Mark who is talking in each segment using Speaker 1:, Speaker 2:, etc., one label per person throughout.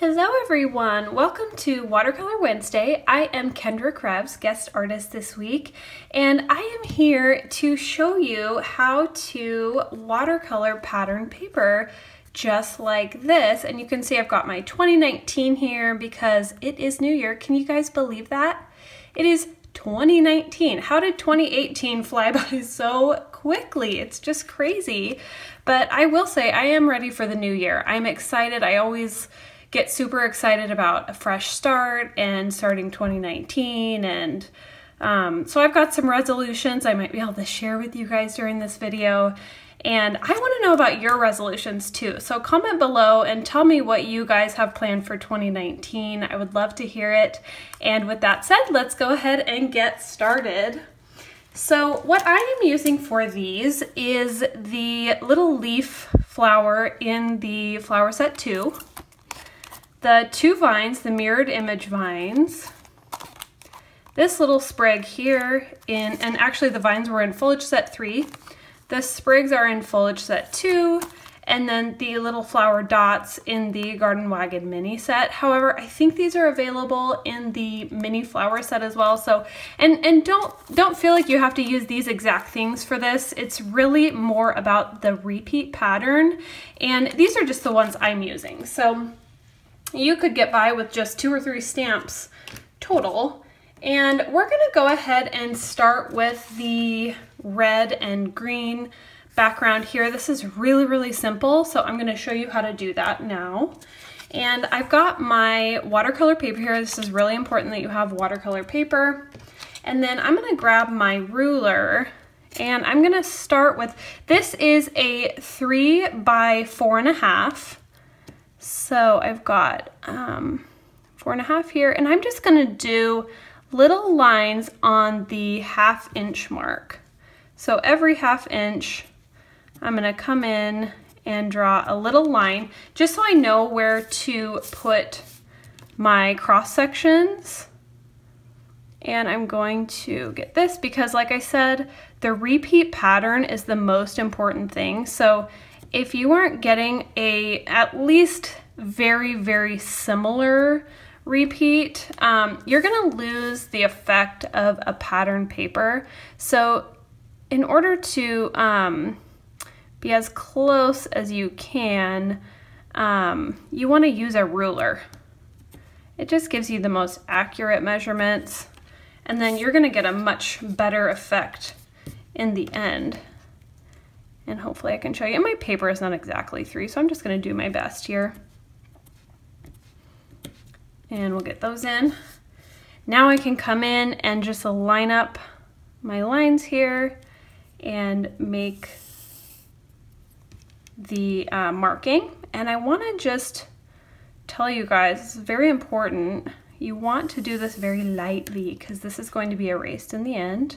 Speaker 1: Hello everyone, welcome to Watercolor Wednesday. I am Kendra Krebs, guest artist this week, and I am here to show you how to watercolor pattern paper just like this. And you can see I've got my 2019 here because it is New Year. Can you guys believe that? It is 2019. How did 2018 fly by so quickly? It's just crazy. But I will say I am ready for the new year. I'm excited. I always get super excited about a fresh start and starting 2019, and so I've got some resolutions I might be able to share with you guys during this video, and I want to know about your resolutions too. So comment below and tell me what you guys have planned for 2019. I would love to hear it. And with that said, let's go ahead and get started. So what I am using for these is the little leaf flower in the flower set 2. The 2 vines, the mirrored image vines, this little sprig here and actually the vines were in foliage set 3, the sprigs are in foliage set 2, and then the little flower dots in the Garden Wagon mini set. However, I think these are available in the mini flower set as well. So, and don't feel like you have to use these exact things for this. It's really more about the repeat pattern, and these are just the ones I'm using. So you could get by with just 2 or 3 stamps total. And we're gonna go ahead and start with the red and green background here. This is really, really simple, so I'm gonna show you how to do that now. And I've got my watercolor paper here. This is really important that you have watercolor paper. And then I'm gonna grab my ruler and I'm gonna start with, this is a 3 by 4.5. So I've got 4.5 here, and I'm just gonna do little lines on the 1/2 inch mark. So every 1/2 inch, I'm gonna come in and draw a little line just so I know where to put my cross sections. And I'm going to get this because, like I said, the repeat pattern is the most important thing. So if you aren't getting a at least very, very similar repeat, you're gonna lose the effect of a pattern paper. So in order to be as close as you can, you wanna use a ruler. It just gives you the most accurate measurements, and then you're gonna get a much better effect in the end. And hopefully I can show you. And my paper is not exactly 3, so I'm just gonna do my best here. And we'll get those in. Now I can come in and just line up my lines here and make the marking. And I wanna just tell you guys, it's very important, you want to do this very lightly because this is going to be erased in the end.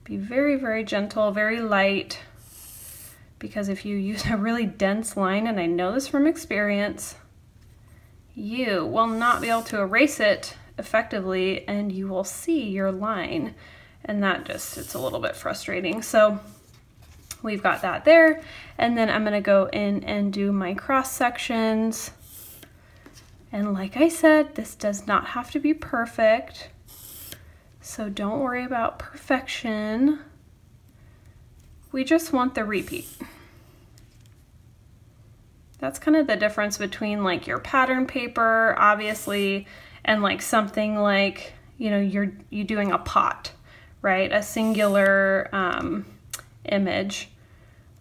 Speaker 1: Be very, very gentle, very light, because if you use a really dense line, and I know this from experience, you will not be able to erase it effectively and you will see your line, and that just, it's a little bit frustrating. So we've got that there, and then I'm gonna go in and do my cross sections. And like I said, this does not have to be perfect, so don't worry about perfection. We just want the repeat. That's kind of the difference between like your pattern paper, obviously, and like something like, you know, you're doing a pot, right? A singular image.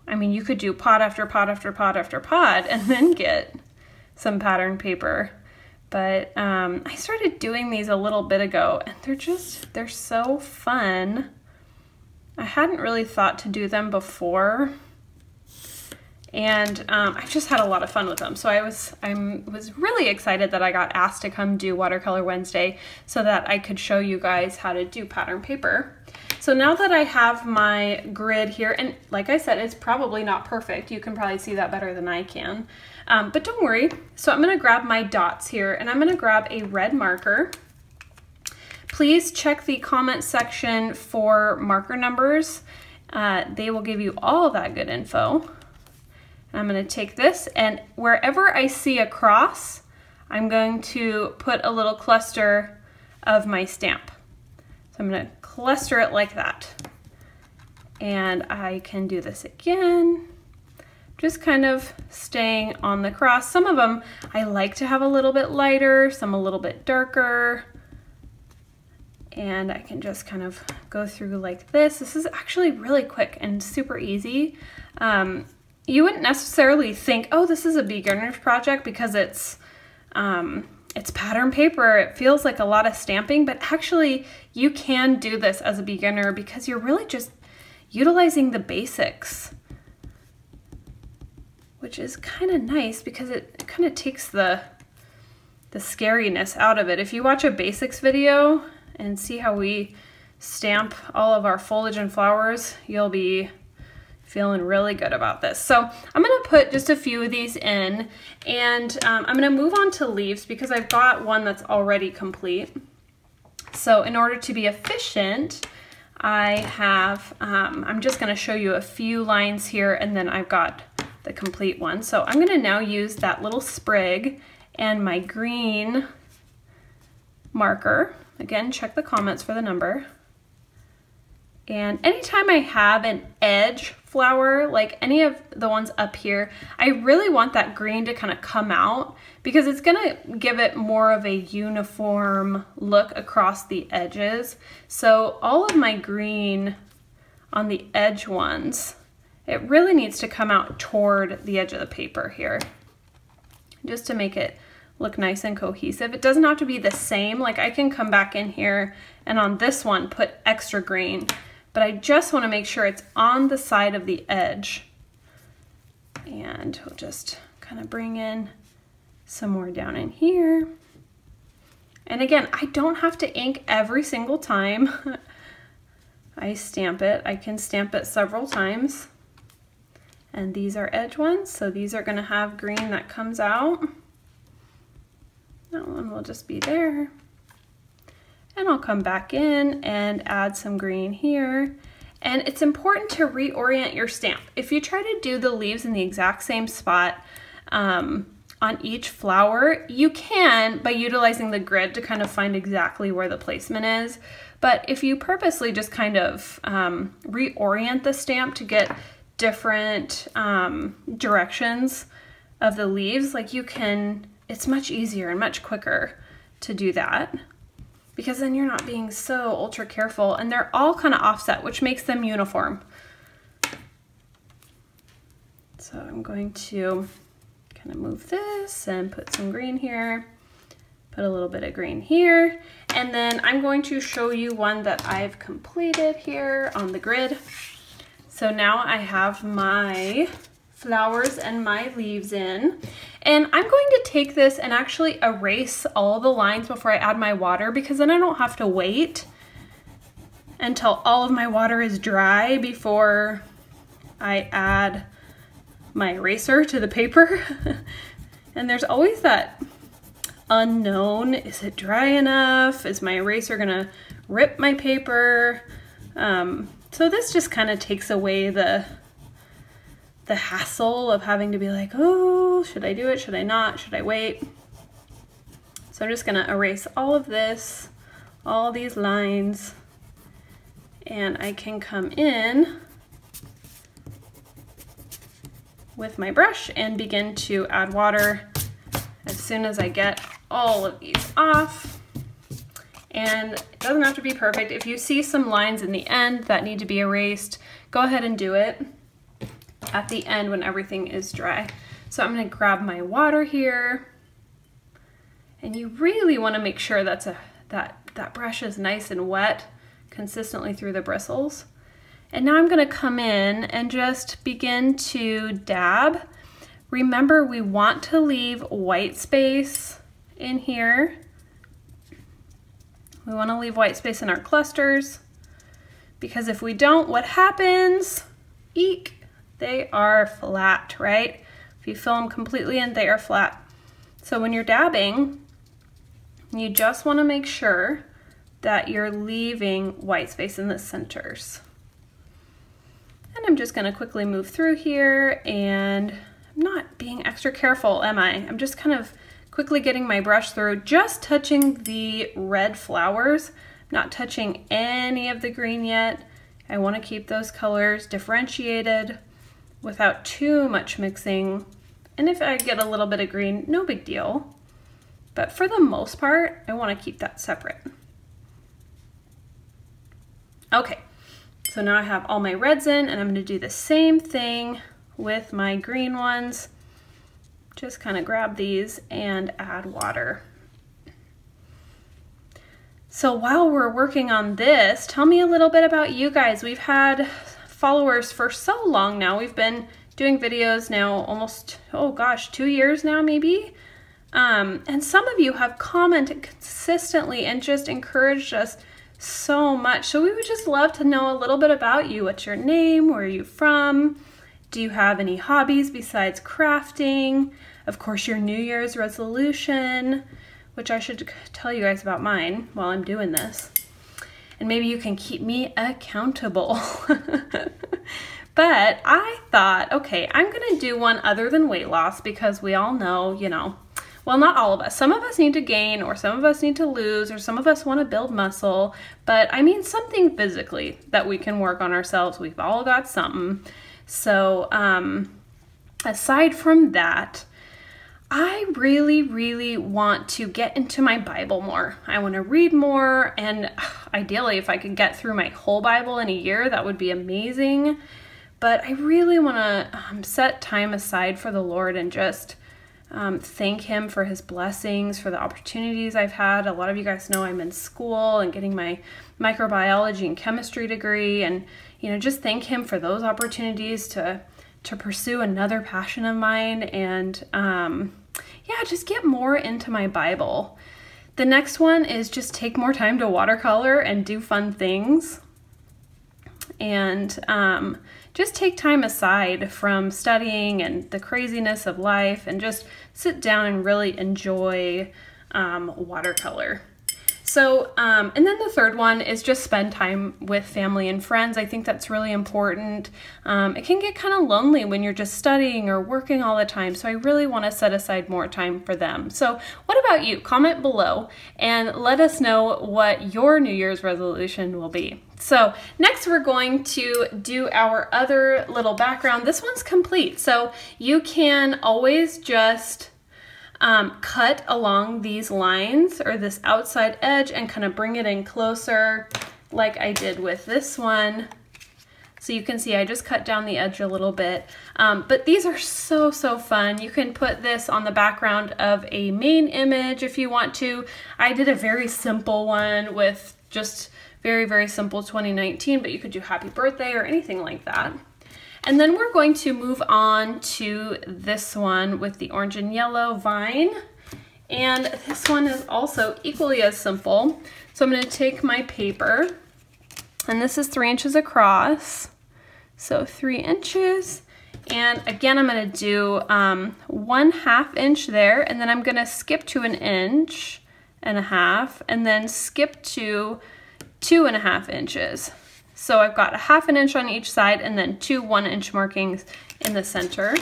Speaker 1: I mean, you could do pot after pot after pot after pot and then get some pattern paper. But I started doing these a little bit ago, and they're so fun. I hadn't really thought to do them before, and I've just had a lot of fun with them. So I was really excited that I got asked to come do Watercolor Wednesday so that I could show you guys how to do pattern paper. So now that I have my grid here, and like I said, it's probably not perfect. You can probably see that better than I can, but don't worry. So I'm gonna grab my dots here, and I'm gonna grab a red marker. Please check the comment section for marker numbers. They will give you all of that good info. I'm gonna take this, and wherever I see a cross, I'm going to put a little cluster of my stamp. So I'm going to cluster it like that. And I can do this again. Just kind of staying on the cross. Some of them I like to have a little bit lighter, some a little bit darker. And I can just kind of go through like this. This is actually really quick and super easy. You wouldn't necessarily think, oh, this is a beginner's project because it's pattern paper. It feels like a lot of stamping, but actually you can do this as a beginner because you're really just utilizing the basics, which is kind of nice because it kind of takes the scariness out of it. If you watch a basics video and see how we stamp all of our foliage and flowers, you'll be feeling really good about this. So I'm gonna put just a few of these in, and I'm gonna move on to leaves because I've got one that's already complete. So in order to be efficient, I have, I'm just gonna show you a few lines here, and then I've got the complete one. So I'm gonna now use that little sprig and my green marker. Again, check the comments for the number. And anytime I have an edge flower, like any of the ones up here, I really want that green to kind of come out because it's gonna give it more of a uniform look across the edges. So all of my green on the edge ones, it really needs to come out toward the edge of the paper here, just to make it look nice and cohesive. It doesn't have to be the same. Like I can come back in here and on this one put extra green, but I just want to make sure it's on the side of the edge. And we'll just kind of bring in some more down in here. And again, I don't have to ink every single time I stamp it. I can stamp it several times. And these are edge ones, so these are going to have green that comes out. That one will just be there. And I'll come back in and add some green here. And it's important to reorient your stamp. If you try to do the leaves in the exact same spot on each flower, you can by utilizing the grid to kind of find exactly where the placement is. But if you purposely just kind of reorient the stamp to get different directions of the leaves, like you can, it's much easier and much quicker to do that, because then you're not being so ultra careful, and they're all kind of offset, which makes them uniform. So I'm going to kind of move this and put some green here, put a little bit of green here, and then I'm going to show you one that I've completed here on the grid. So now I have my flowers and my leaves in, and I'm going to take this and actually erase all the lines before I add my water, because then I don't have to wait until all of my water is dry before I add my eraser to the paper. And there's always that unknown, is it dry enough? Is my eraser gonna rip my paper? So this just kind of takes away the hassle of having to be like, oh, should I do it? Should I not? Should I wait? So I'm just gonna erase all of this, all these lines, and I can come in with my brush and begin to add water as soon as I get all of these off. And it doesn't have to be perfect. If you see some lines in the end that need to be erased, go ahead and do it at the end when everything is dry. So I'm gonna grab my water here, and you really wanna make sure that brush is nice and wet consistently through the bristles. And now I'm gonna come in and just begin to dab. Remember, we want to leave white space in here. We wanna leave white space in our clusters, because if we don't, what happens? Eek, they are flat, right? If you fill them completely in, they are flat. So when you're dabbing, you just wanna make sure that you're leaving white space in the centers. And I'm just gonna quickly move through here, and I'm not being extra careful, am I? I'm just kind of quickly getting my brush through, just touching the red flowers, not touching any of the green yet. I want to keep those colors differentiated without too much mixing. And if I get a little bit of green, no big deal. But for the most part, I want to keep that separate. Okay, so now I have all my reds in, and I'm going to do the same thing with my green ones. Just kind of grab these and add water. So while we're working on this, tell me a little bit about you guys. We've had followers for so long now. We've been doing videos now almost, oh gosh, 2 years now maybe. And some of you have commented consistently and just encouraged us so much. So we would just love to know a little bit about you. What's your name? Where are you from? Do you have any hobbies besides crafting? Of course, your New Year's resolution, which I should tell you guys about mine while I'm doing this. And maybe you can keep me accountable. But I thought, okay, I'm gonna do one other than weight loss because we all know, you know, well, not all of us. Some of us need to gain, or some of us need to lose, or some of us want to build muscle. But I mean something physically that we can work on ourselves. We've all got something. So aside from that, I really want to get into my Bible more. I want to read more, and ideally if I could get through my whole Bible in a year, that would be amazing. But I really want to set time aside for the Lord and just thank Him for His blessings, for the opportunities I've had. A lot of you guys know I'm in school and getting my microbiology and chemistry degree, and you know, just thank Him for those opportunities to pursue another passion of mine, and yeah, just get more into my Bible. The next one is just take more time to watercolor and do fun things, and just take time aside from studying and the craziness of life and just sit down and really enjoy watercolor. So, and then the third one is just spend time with family and friends. I think that's really important. It can get kind of lonely when you're just studying or working all the time, so I really want to set aside more time for them. So what about you? Comment below and let us know what your New Year's resolution will be. So next we're going to do our other little background. This one's complete, so you can always just cut along these lines or this outside edge and kind of bring it in closer like I did with this one. So you can see I just cut down the edge a little bit, but these are so fun. You can put this on the background of a main image if you want to. I did a very simple one with just very simple 2019, but you could do happy birthday or anything like that. And then we're going to move on to this one with the orange and yellow vine. And this one is also equally as simple. So I'm going to take my paper, and this is 3 inches across. So 3 inches. And again, I'm going to do 1/2 inch there, and then I'm going to skip to 1.5 inches, and then skip to 2.5 inches. So I've got 1/2 inch on each side and then 2 1-inch markings in the center.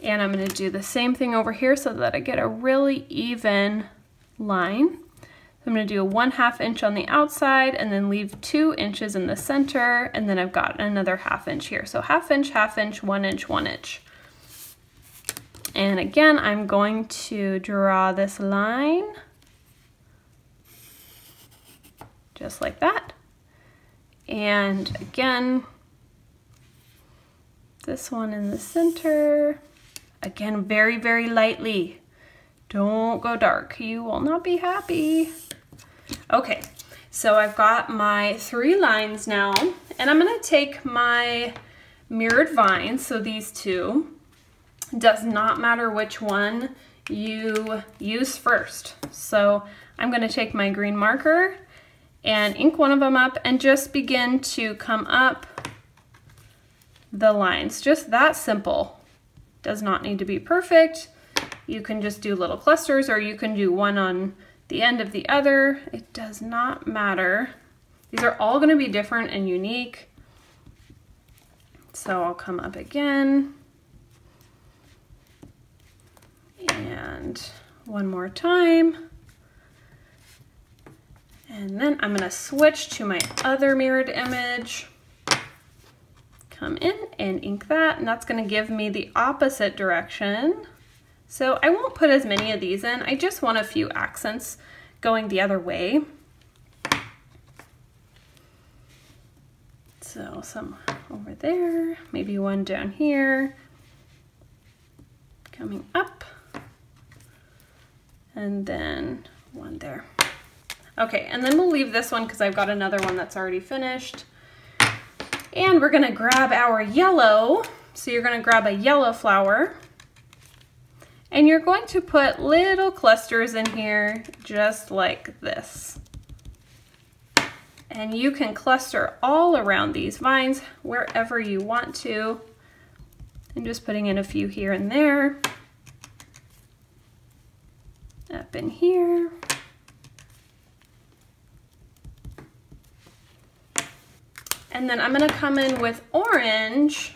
Speaker 1: And I'm going to do the same thing over here so that I get a really even line. So I'm going to do a 1/2 inch on the outside and then leave 2 inches in the center, and then I've got another 1/2 inch here. So 1/2 inch, 1/2 inch, 1 inch, 1 inch. And again, I'm going to draw this line just like that. And again, this one in the center. Again, very lightly. Don't go dark. You will not be happy. Okay, so I've got my 3 lines now, and I'm gonna take my mirrored vines, so these 2. Does not matter which one you use first. So I'm gonna take my green marker and ink one of them up and just begin to come up the lines. Just that simple. Does not need to be perfect. You can just do little clusters, or you can do one on the end of the other. It does not matter. These are all going to be different and unique. So I'll come up again and one more time. And then I'm gonna switch to my other mirrored image. Come in and ink that, and that's gonna give me the opposite direction. So I won't put as many of these in. I just want a few accents going the other way. So some over there, maybe one down here, coming up, and then one there. Okay, and then we'll leave this one because I've got another one that's already finished. And we're gonna grab our yellow. So you're gonna grab a yellow flower, and you're going to put little clusters in here just like this. And you can cluster all around these vines wherever you want to. I'm just putting in a few here and there. Up in here. And then I'm gonna come in with orange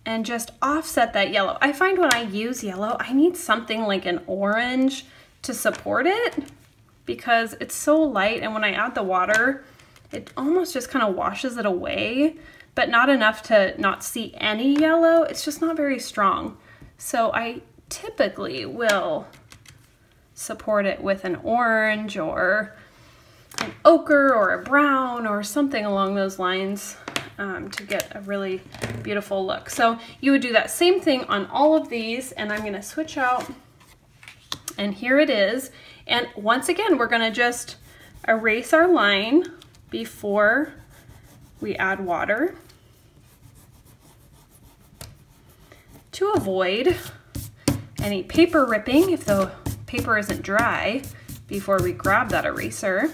Speaker 1: and just offset that yellow. I find when I use yellow, I need something like an orange to support it because it's so light, and when I add the water, it almost just kind of washes it away, but not enough to not see any yellow. It's just not very strong. So I typically will support it with an orange or an ochre or a brown or something along those lines to get a really beautiful look. So you would do that same thing on all of these, and I'm gonna switch out, and here it is. And once again, we're gonna just erase our line before we add water to avoid any paper ripping if the paper isn't dry before we grab that eraser.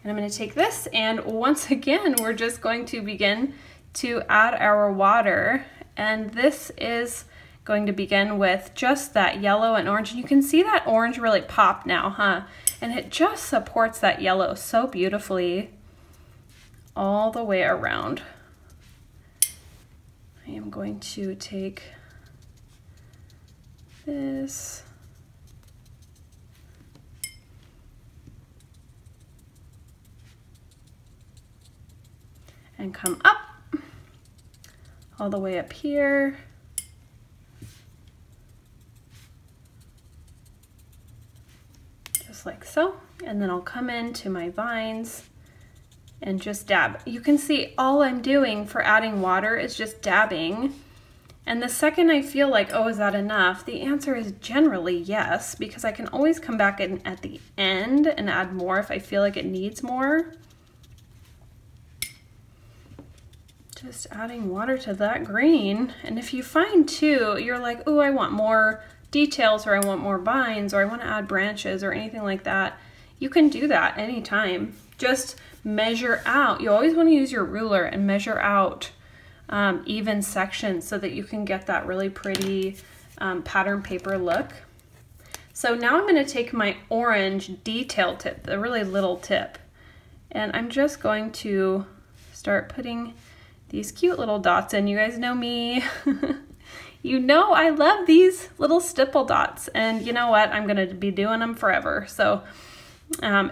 Speaker 1: And I'm going to take this, and once again, we're just going to begin to add our water. And this is going to begin with just that yellow and orange. And you can see that orange really pop now, huh? And it just supports that yellow so beautifully all the way around. I am going to take this. And come up all the way up here. Just like so. And then I'll come into my vines and just dab. You can see all I'm doing for adding water is just dabbing. And the second I feel like, oh, is that enough? The answer is generally yes, because I can always come back in at the end and add more if I feel like it needs more. Just adding water to that green. And if you find too, you're like, oh, I want more details, or I want more vines, or I want to add branches or anything like that, you can do that anytime. Just measure out. You always want to use your ruler and measure out even sections so that you can get that really pretty pattern paper look. So now I'm going to take my orange detail tip, the really little tip, and I'm just going to start putting these cute little dots in. You guys know me. You know I love these little stipple dots, and you know what? I'm gonna be doing them forever. So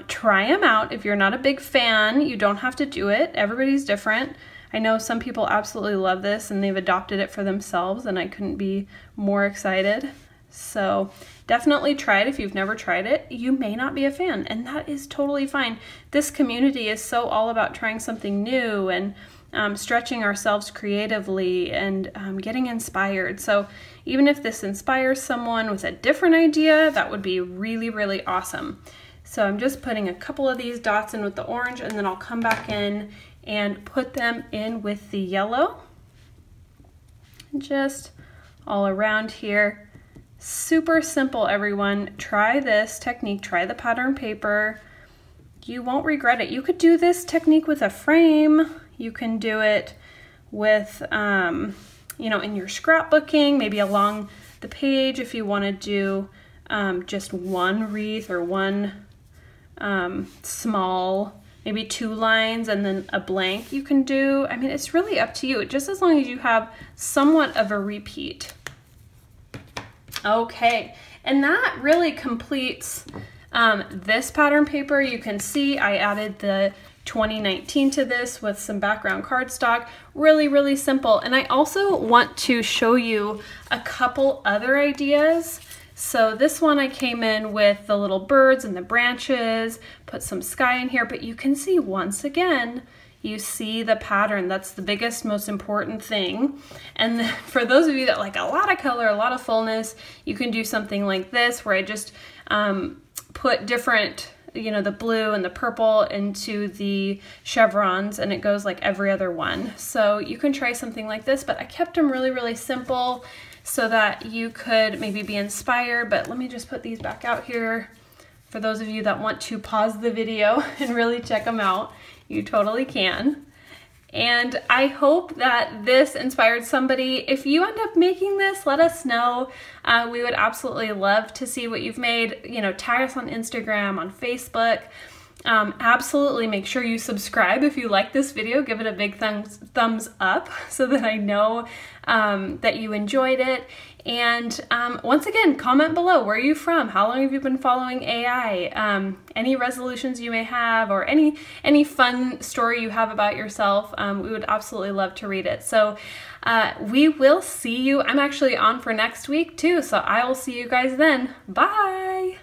Speaker 1: try them out. If you're not a big fan, you don't have to do it. Everybody's different. I know some people absolutely love this and they've adopted it for themselves, and I couldn't be more excited. So definitely try it if you've never tried it. You may not be a fan, and that is totally fine. This community is so all about trying something new and stretching ourselves creatively and getting inspired. So even if this inspires someone with a different idea, that would be really, really awesome. So I'm just putting a couple of these dots in with the orange, and then I'll come back in and put them in with the yellow. Just all around here. Super simple, everyone. Try this technique, try the pattern paper. You won't regret it. You could do this technique with a frame. You can do it with, you know, in your scrapbooking, maybe along the page if you want to do just one wreath or one small, maybe 2 lines and then a blank you can do. I mean, it's really up to you, just as long as you have somewhat of a repeat. Okay, and that really completes this pattern paper. You can see I added the 2019 to this with some background cardstock. Really, really simple. And I also want to show you a couple other ideas. So this one I came in with the little birds and the branches, put some sky in here, but you can see once again, you see the pattern. That's the biggest, most important thing. And then for those of you that like a lot of color, a lot of fullness, you can do something like this where I just put different, you know, the blue and the purple into the chevrons, and it goes like every other one. So you can try something like this, but I kept them really, really simple so that you could maybe be inspired. But let me just put these back out here. For those of you that want to pause the video and really check them out, you totally can. And I hope that this inspired somebody. If you end up making this, let us know. We would absolutely love to see what you've made. You know, tag us on Instagram, on Facebook. Absolutely make sure you subscribe if you like this video. Give it a big thumbs up so that I know that you enjoyed it. And once again, comment below. Where are you from? How long have you been following AI? Any resolutions you may have, or any fun story you have about yourself, we would absolutely love to read it. So we will see you. I'm actually on for next week too, so I will see you guys then. Bye!